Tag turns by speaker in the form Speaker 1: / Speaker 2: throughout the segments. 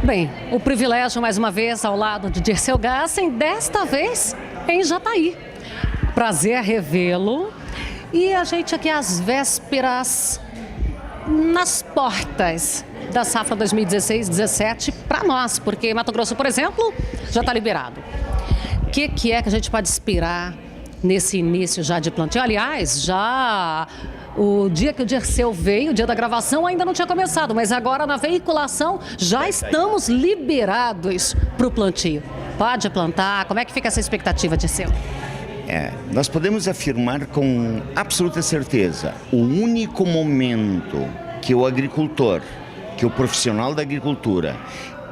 Speaker 1: Bem, o privilégio mais uma vez ao lado de Dirceu Gassen, desta vez em Jataí. Prazer revê-lo. E a gente aqui às vésperas, nas portas da safra 2016-17 para nós, porque Mato Grosso, por exemplo, já está liberado. O que é que a gente pode esperar nesse início já de plantio? Aliás, já o dia que o Dirceu veio, o dia da gravação, ainda não tinha começado, mas agora na veiculação já estamos liberados para o plantio. Pode plantar? Como é que fica essa expectativa, Dirceu?
Speaker 2: Nós podemos afirmar com absoluta certeza, o único momento que o agricultor, que o profissional da agricultura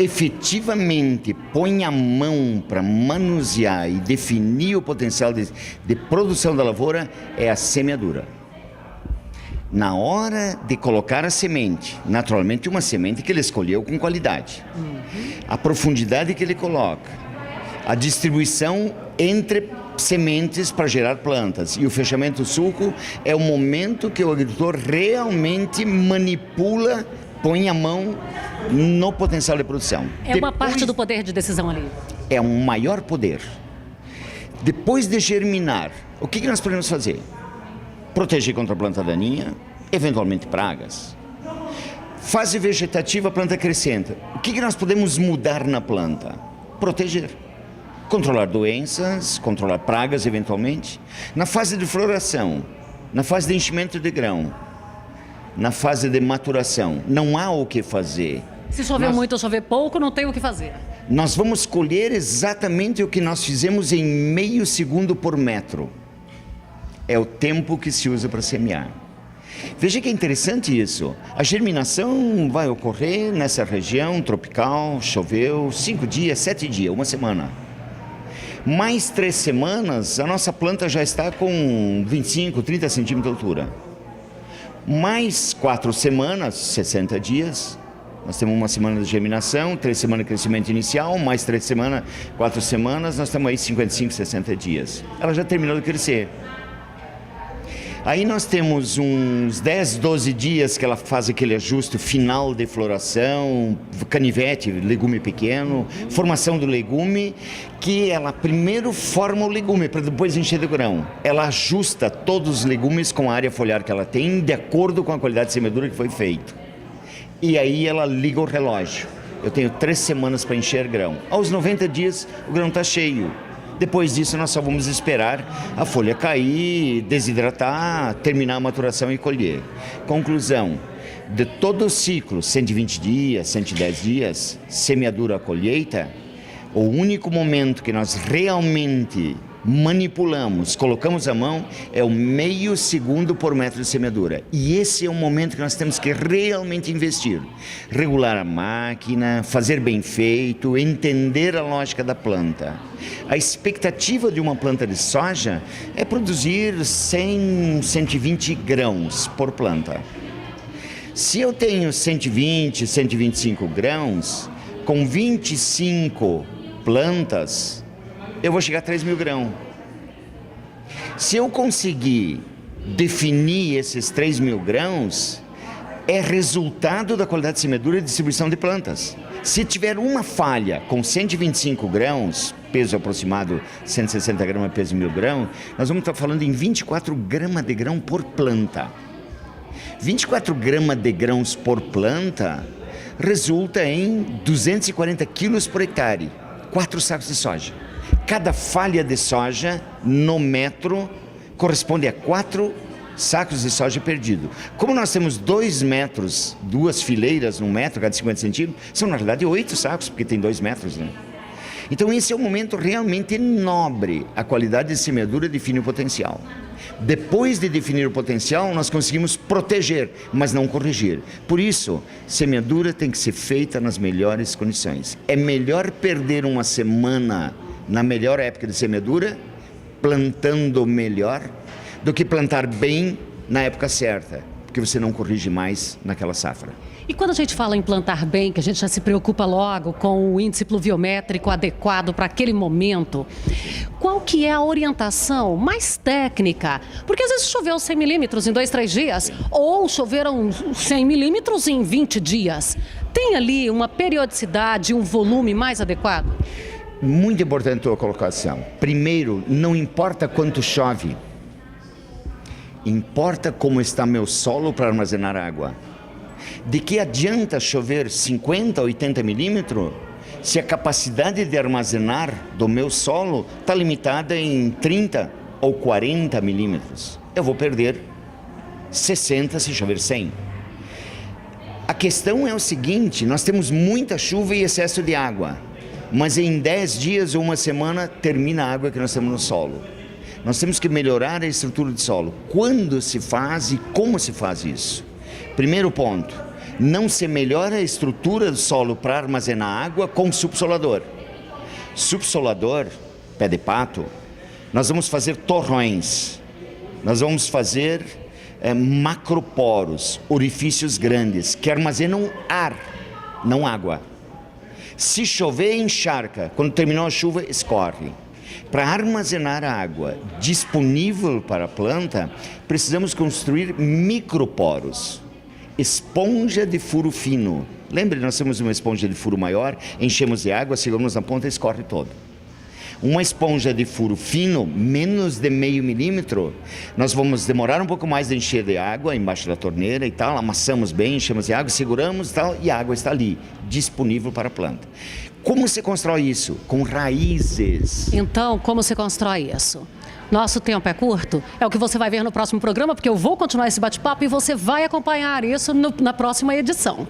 Speaker 2: efetivamente põe a mão para manusear e definir o potencial de produção da lavoura é a semeadura. Na hora de colocar a semente, naturalmente uma semente que ele escolheu com qualidade, a profundidade que ele coloca, a distribuição entre sementes para gerar plantas e o fechamento do sulco é o momento que o agricultor realmente manipula, põe a mão no potencial de produção.
Speaker 1: É uma parte do poder de decisão ali.
Speaker 2: É um maior poder. Depois de germinar, o que nós podemos fazer? Proteger contra a planta daninha, eventualmente pragas. Fase vegetativa, planta crescente. O que nós podemos mudar na planta? Proteger. Controlar doenças, controlar pragas eventualmente. Na fase de floração, na fase de enchimento de grão, na fase de maturação, não há o que fazer.
Speaker 1: Se chover muito ou chover pouco, não tem o que fazer.
Speaker 2: Nós vamos colher exatamente o que nós fizemos em meio segundo por metro. É o tempo que se usa para semear. Veja que é interessante isso. A germinação vai ocorrer nessa região tropical, choveu 5 dias, 7 dias, uma semana. Mais 3 semanas, a nossa planta já está com 25, 30 centímetros de altura. Mais 4 semanas, 60 dias, nós temos uma semana de germinação, 3 semanas de crescimento inicial, mais 3 semanas, 4 semanas, nós estamos aí 55, 60 dias. Ela já terminou de crescer. Aí nós temos uns 10, 12 dias que ela faz aquele ajuste final de floração, canivete, legume pequeno, formação do legume, que ela primeiro forma o legume para depois encher de grão. Ela ajusta todos os legumes com a área foliar que ela tem, de acordo com a qualidade de semeadura que foi feita. E aí ela liga o relógio. Eu tenho 3 semanas para encher grão. Aos 90 dias o grão está cheio. Depois disso, nós só vamos esperar a folha cair, desidratar, terminar a maturação e colher. Conclusão, de todo o ciclo, 120 dias, 110 dias, semeadura a colheita, o único momento que nós realmente manipulamos, colocamos a mão, é o meio segundo por metro de semeadura. E esse é o momento que nós temos que realmente investir. Regular a máquina, fazer bem feito, entender a lógica da planta. A expectativa de uma planta de soja é produzir 100, 120 grãos por planta. Se eu tenho 120, 125 grãos, com 25 plantas, eu vou chegar a 3.000 grãos. Se eu conseguir definir esses 3.000 grãos, é resultado da qualidade de semeadura e distribuição de plantas. Se tiver uma falha com 125 grãos, peso aproximado 160 gramas, peso 1.000 grãos, nós vamos estar falando em 24 gramas de grão por planta. 24 gramas de grãos por planta resulta em 240 quilos por hectare, 4 sacos de soja. Cada falha de soja no metro corresponde a 4 sacos de soja perdido. Como nós temos 2 metros, 2 fileiras no metro, cada 50 centímetros, são na realidade 8 sacos, porque tem 2 metros, né? Então esse é um momento realmente nobre. A qualidade de semeadura define o potencial. Depois de definir o potencial, nós conseguimos proteger, mas não corrigir. Por isso, semeadura tem que ser feita nas melhores condições. É melhor perder uma semana na melhor época de semeadura, plantando melhor, do que plantar bem na época certa, porque você não corrige mais naquela safra.
Speaker 1: E quando a gente fala em plantar bem, que a gente já se preocupa logo com o índice pluviométrico adequado para aquele momento, qual que é a orientação mais técnica? Porque às vezes choveu 100 milímetros em 2, 3 dias, ou choveram 100 milímetros em 20 dias. tem ali uma periodicidade, um volume mais adequado?
Speaker 2: Muito importante a tua colocação. Primeiro, não importa quanto chove, importa como está meu solo para armazenar água. De que adianta chover 50, 80 milímetros se a capacidade de armazenar do meu solo está limitada em 30 ou 40 milímetros? Eu vou perder 60 se chover 100. A questão é o seguinte, nós temos muita chuva e excesso de água, mas em 10 dias ou uma semana termina a água que nós temos no solo. Nós temos que melhorar a estrutura do solo. Quando se faz e como se faz isso? Primeiro ponto, não se melhora a estrutura do solo para armazenar água com subsolador. Subsolador, pé de pato, nós vamos fazer torrões, nós vamos fazer macroporos, orifícios grandes, que armazenam ar, não água. Se chover, encharca. Quando terminou a chuva, escorre. Para armazenar a água disponível para a planta, precisamos construir microporos. Esponja de furo fino. Lembre, nós temos uma esponja de furo maior, enchemos de água, seguramos na ponta e escorre todo. Uma esponja de furo fino, menos de meio milímetro, nós vamos demorar um pouco mais de encher de água embaixo da torneira e tal, amassamos bem, enchemos de água, seguramos e tal, e a água está ali, disponível para a planta. Como se constrói isso? Com raízes.
Speaker 1: Então, como se constrói isso? Nosso tempo é curto, é o que você vai ver no próximo programa, porque eu vou continuar esse bate-papo e você vai acompanhar isso na próxima edição.